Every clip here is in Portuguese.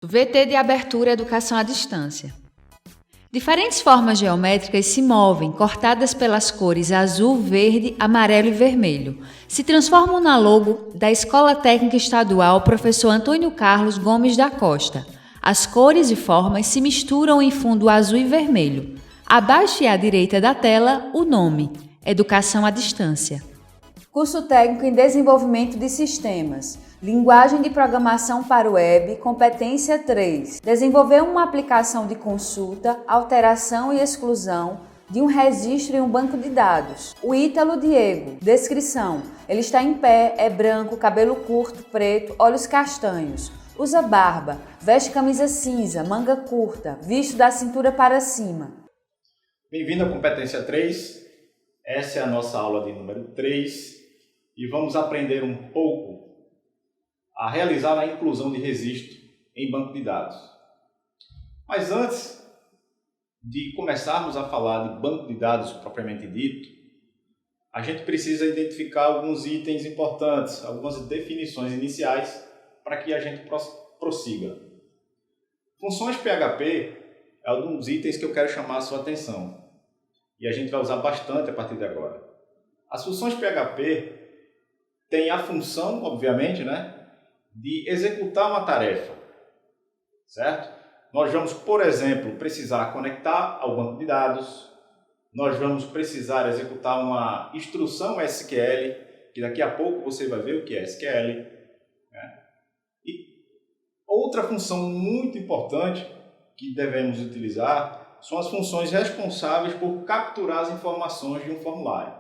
VT de abertura Educação à Distância. Diferentes formas geométricas se movem, cortadas pelas cores azul, verde, amarelo e vermelho. Se transformam na logo da Escola Técnica Estadual Professor Antônio Carlos Gomes da Costa. As cores e formas se misturam em fundo azul e vermelho. Abaixo e à direita da tela, o nome: Educação à Distância. Curso técnico em desenvolvimento de sistemas. Linguagem de programação para o web, competência 3. Desenvolver uma aplicação de consulta, alteração e exclusão de um registro em um banco de dados. O Ítalo Diego. Descrição: ele está em pé, é branco, cabelo curto, preto, olhos castanhos. Usa barba, veste camisa cinza, manga curta, visto da cintura para cima. Bem-vindo à competência 3. Essa é a nossa aula de número 3 e vamos aprender um pouco a realizar a inclusão de registro em banco de dados. Mas antes de começarmos a falar de banco de dados propriamente dito, a gente precisa identificar alguns itens importantes, algumas definições iniciais para que a gente prossiga. Funções PHP é um dos itens que eu quero chamar a sua atenção e a gente vai usar bastante a partir de agora. As funções PHP têm a função, obviamente, de executar uma tarefa, certo? Nós vamos, por exemplo, precisar conectar ao banco de dados, nós vamos precisar executar uma instrução SQL, que daqui a pouco você vai ver o que é SQL. E outra função muito importante que devemos utilizar são as funções responsáveis por capturar as informações de um formulário.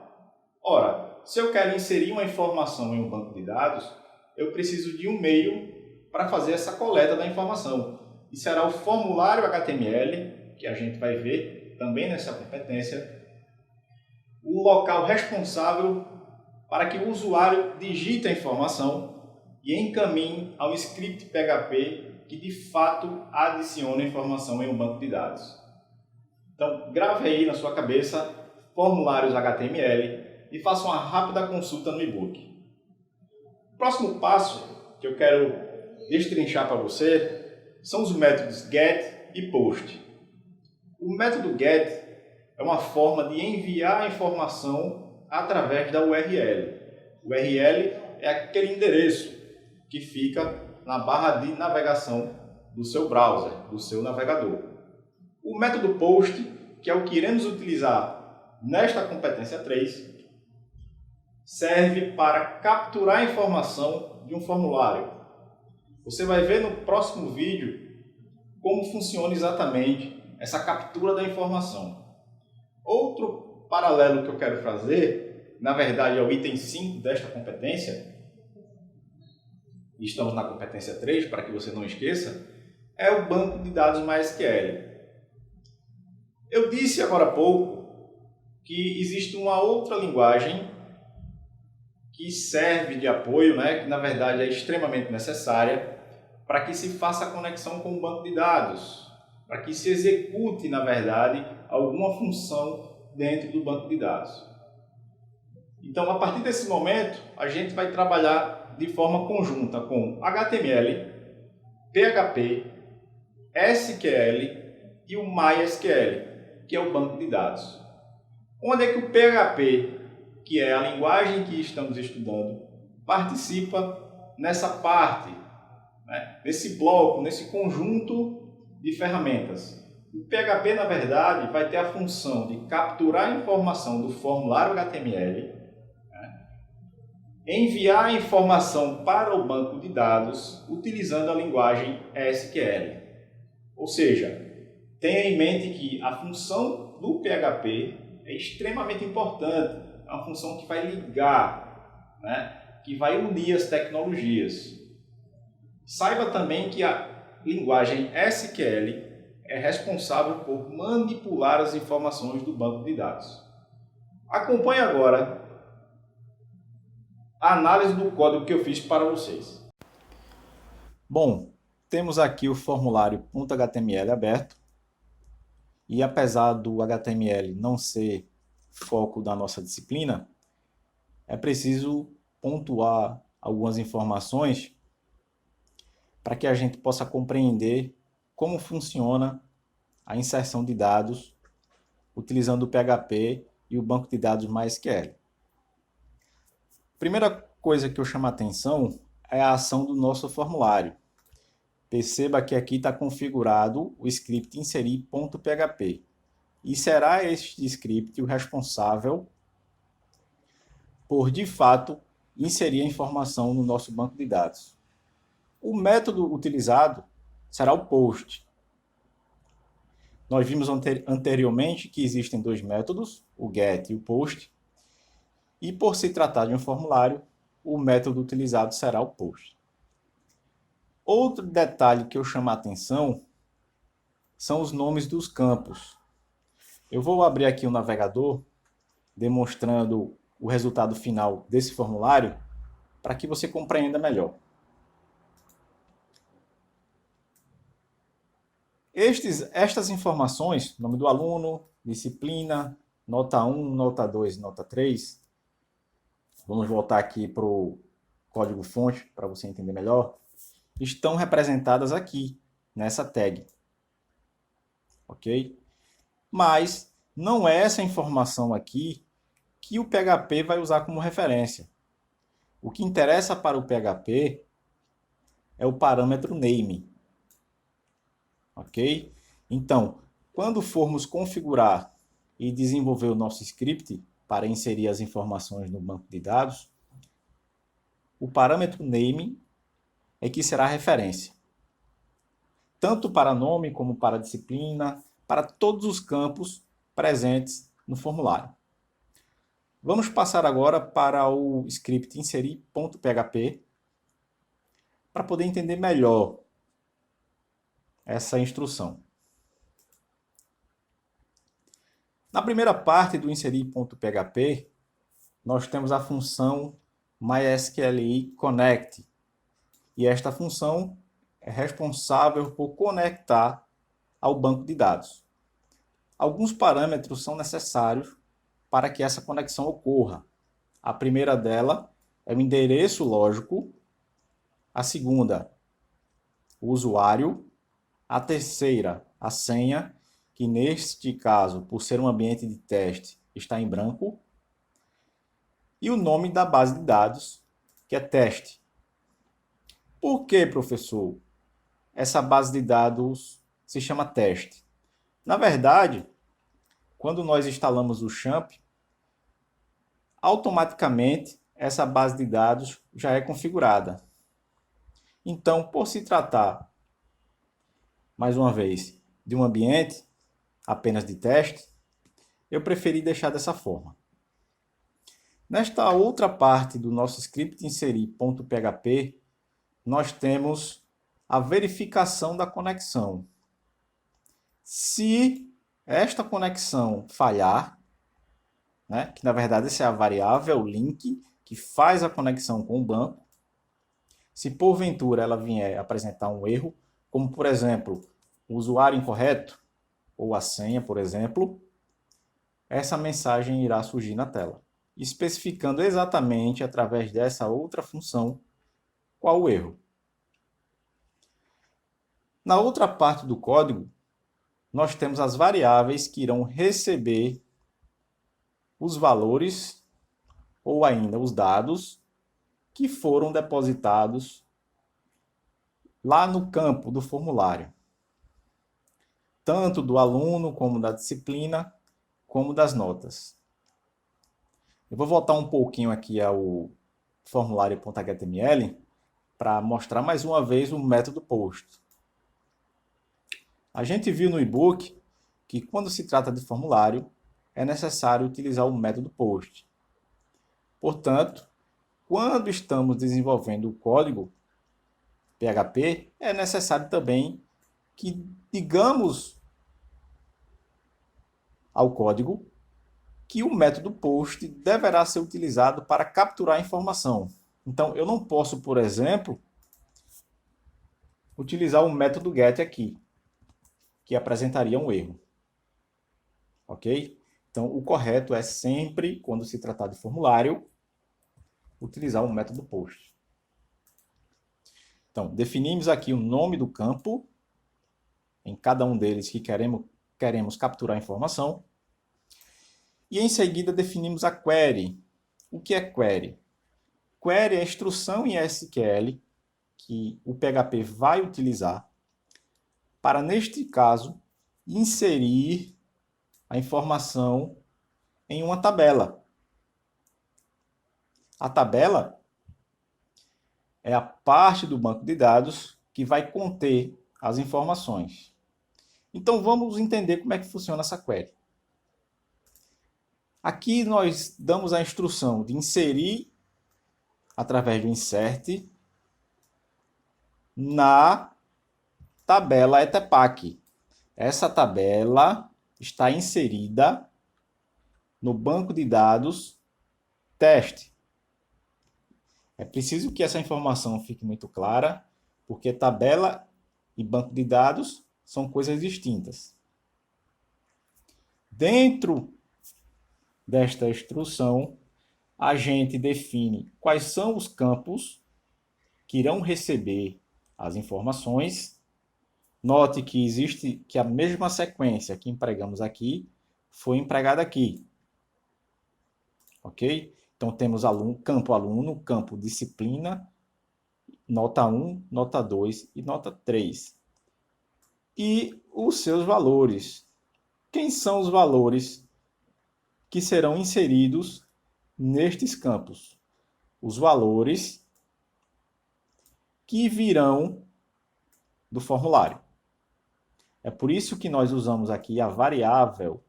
Ora, se eu quero inserir uma informação em um banco de dados, eu preciso de um meio para fazer essa coleta da informação. E será o formulário HTML, que a gente vai ver também nessa competência, o local responsável para que o usuário digite a informação e encaminhe ao script PHP que de fato adiciona a informação em um banco de dados. Então, grave aí na sua cabeça formulários HTML e faça uma rápida consulta no e-book. O próximo passo que eu quero destrinchar para você são os métodos GET e POST. O método GET é uma forma de enviar a informação através da URL. O URL é aquele endereço que fica na barra de navegação do seu browser, do seu navegador. O método POST, que é o que iremos utilizar nesta competência 3, serve para capturar a informação de um formulário. Você vai ver no próximo vídeo como funciona exatamente essa captura da informação. Outro paralelo que eu quero fazer, na verdade é o item 5 desta competência, e estamos na competência 3, para que você não esqueça, é o banco de dados MySQL. Eu disse agora há pouco que existe uma outra linguagem que serve de apoio, que na verdade é extremamente necessária para que se faça a conexão com o banco de dados, para que se execute, na verdade, alguma função dentro do banco de dados. Então, a partir desse momento, a gente vai trabalhar de forma conjunta com HTML, PHP, SQL e o MySQL, que é o banco de dados. Onde é que o PHP, que é a linguagem que estamos estudando, participa nessa parte, nesse bloco, nesse conjunto de ferramentas. O PHP, na verdade, vai ter a função de capturar a informação do formulário HTML, enviar a informação para o banco de dados utilizando a linguagem SQL. Ou seja, tenha em mente que a função do PHP é extremamente importante. É uma função que vai ligar, que vai unir as tecnologias. Saiba também que a linguagem SQL é responsável por manipular as informações do banco de dados. Acompanhe agora a análise do código que eu fiz para vocês. Bom, temos aqui o formulário .html aberto e apesar do HTML não ser foco da nossa disciplina, é preciso pontuar algumas informações para que a gente possa compreender como funciona a inserção de dados utilizando o PHP e o banco de dados MySQL. Primeira coisa que eu chamo a atenção é a ação do nosso formulário. Perceba que aqui está configurado o script inserir.php. E será este script o responsável por, de fato, inserir a informação no nosso banco de dados. O método utilizado será o POST. Nós vimos anteriormente que existem dois métodos, o GET e o POST. E por se tratar de um formulário, o método utilizado será o POST. Outro detalhe que eu chamo a atenção são os nomes dos campos. Eu vou abrir aqui o navegador, demonstrando o resultado final desse formulário, para que você compreenda melhor. Estas informações, nome do aluno, disciplina, nota 1, nota 2, nota 3, vamos voltar aqui para o código-fonte para você entender melhor, estão representadas aqui, nessa tag. Ok? Mas não é essa informação aqui que o PHP vai usar como referência. O que interessa para o PHP é o parâmetro name. Ok? Então, quando formos configurar e desenvolver o nosso script para inserir as informações no banco de dados, o parâmetro name é que será a referência. Tanto para nome como para disciplina, para todos os campos presentes no formulário. Vamos passar agora para o script inserir.php para poder entender melhor essa instrução. Na primeira parte do inserir.php, nós temos a função MySQLi Connect. E esta função é responsável por conectar ao banco de dados. Alguns parâmetros são necessários para que essa conexão ocorra. A primeira dela é o endereço lógico, a segunda, o usuário, a terceira, a senha, que neste caso, por ser um ambiente de teste, está em branco, e o nome da base de dados, que é teste. Por que, professor, essa base de dados se chama teste? Na verdade, quando nós instalamos o XAMPP, automaticamente essa base de dados já é configurada. Então, por se tratar, mais uma vez, de um ambiente apenas de teste, eu preferi deixar dessa forma. Nesta outra parte do nosso script inserir.php, nós temos a verificação da conexão. Se esta conexão falhar, que na verdade essa é a variável link que faz a conexão com o banco, se porventura ela vier apresentar um erro, como por exemplo, o usuário incorreto, ou a senha, por exemplo, essa mensagem irá surgir na tela, especificando exatamente através dessa outra função qual o erro. Na outra parte do código, nós temos as variáveis que irão receber os valores ou ainda os dados que foram depositados lá no campo do formulário, tanto do aluno como da disciplina, como das notas. Eu vou voltar um pouquinho aqui ao formulário.html para mostrar mais uma vez o método POST. A gente viu no e-book que quando se trata de formulário, é necessário utilizar o método POST. Portanto, quando estamos desenvolvendo o código PHP, é necessário também que digamos ao código que o método POST deverá ser utilizado para capturar a informação. Então, eu não posso, por exemplo, utilizar o método GET aqui, que apresentaria um erro. Ok? Então, o correto é sempre, quando se tratar de formulário, utilizar o método POST. Então, definimos aqui o nome do campo, em cada um deles que queremos capturar a informação. E em seguida definimos a query. O que é query? Query é a instrução em SQL que o PHP vai utilizar para, neste caso, inserir a informação em uma tabela. A tabela é a parte do banco de dados que vai conter as informações. Então vamos entender como é que funciona essa query. Aqui nós damos a instrução de inserir através do insert na tabela etpack. Essa tabela está inserida no banco de dados teste. É preciso que essa informação fique muito clara, porque tabela e banco de dados são coisas distintas. Dentro desta instrução, a gente define quais são os campos que irão receber as informações. Note que a mesma sequência que empregamos aqui foi empregada aqui. Ok? Então temos campo aluno, campo disciplina, nota 1, nota 2 e nota 3. E os seus valores. Quem são os valores que serão inseridos nestes campos? Os valores que virão do formulário. É por isso que nós usamos aqui a variável.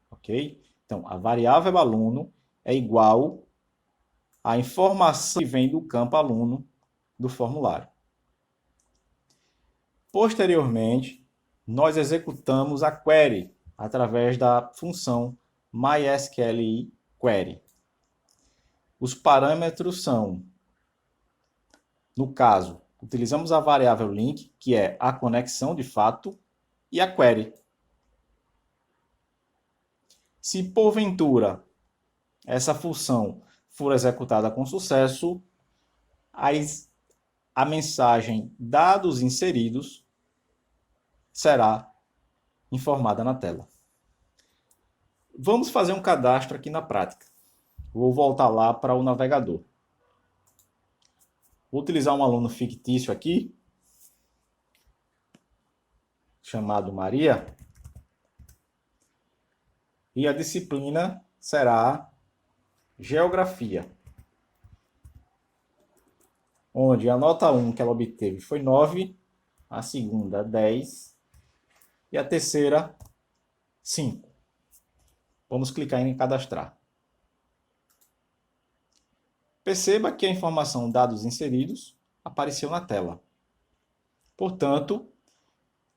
Ok? Então, a variável aluno é igual à informação que vem do campo aluno do formulário. Posteriormente, nós executamos a query através da função MySQLi Query. Os parâmetros são, no caso, utilizamos a variável link, que é a conexão de fato, e a query. Se porventura essa função for executada com sucesso, a mensagem dados inseridos será informada na tela. Vamos fazer um cadastro aqui na prática. Vou voltar lá para o navegador. Vou utilizar um aluno fictício aqui, chamado Maria, e a disciplina será Geografia, onde a nota 1 que ela obteve foi 9, a segunda 10 e a terceira 5. Vamos clicar em cadastrar. Perceba que a informação dados inseridos apareceu na tela. Portanto,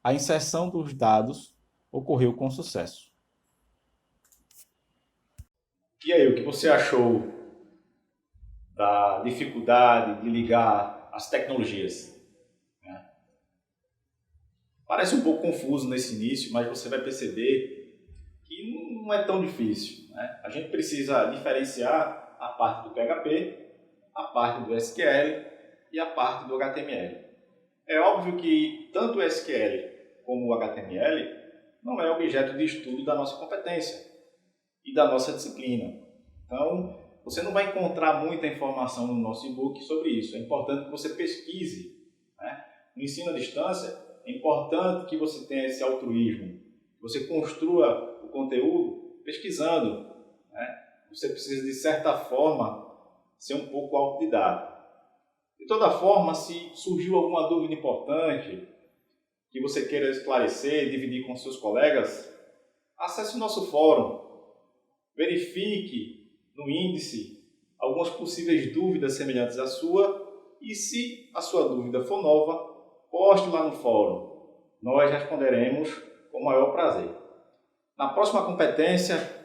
a inserção dos dados ocorreu com sucesso. E aí, o que você achou da dificuldade de ligar as tecnologias? Parece um pouco confuso nesse início, mas você vai perceber que não é tão difícil. A gente precisa diferenciar a parte do PHP, a parte do SQL e a parte do HTML. É óbvio que tanto o SQL como o HTML não é objeto de estudo da nossa competência e da nossa disciplina. Então, você não vai encontrar muita informação no nosso e-book sobre isso. É importante que você pesquise. No ensino à distância, é importante que você tenha esse altruísmo, que você construa o conteúdo pesquisando. Você precisa, de certa forma, ser um pouco autodidata. De toda forma, se surgiu alguma dúvida importante que você queira esclarecer, dividir com seus colegas, acesse o nosso fórum, verifique no índice algumas possíveis dúvidas semelhantes à sua e, se a sua dúvida for nova, poste lá no fórum. Nós responderemos com o maior prazer. Na próxima competência,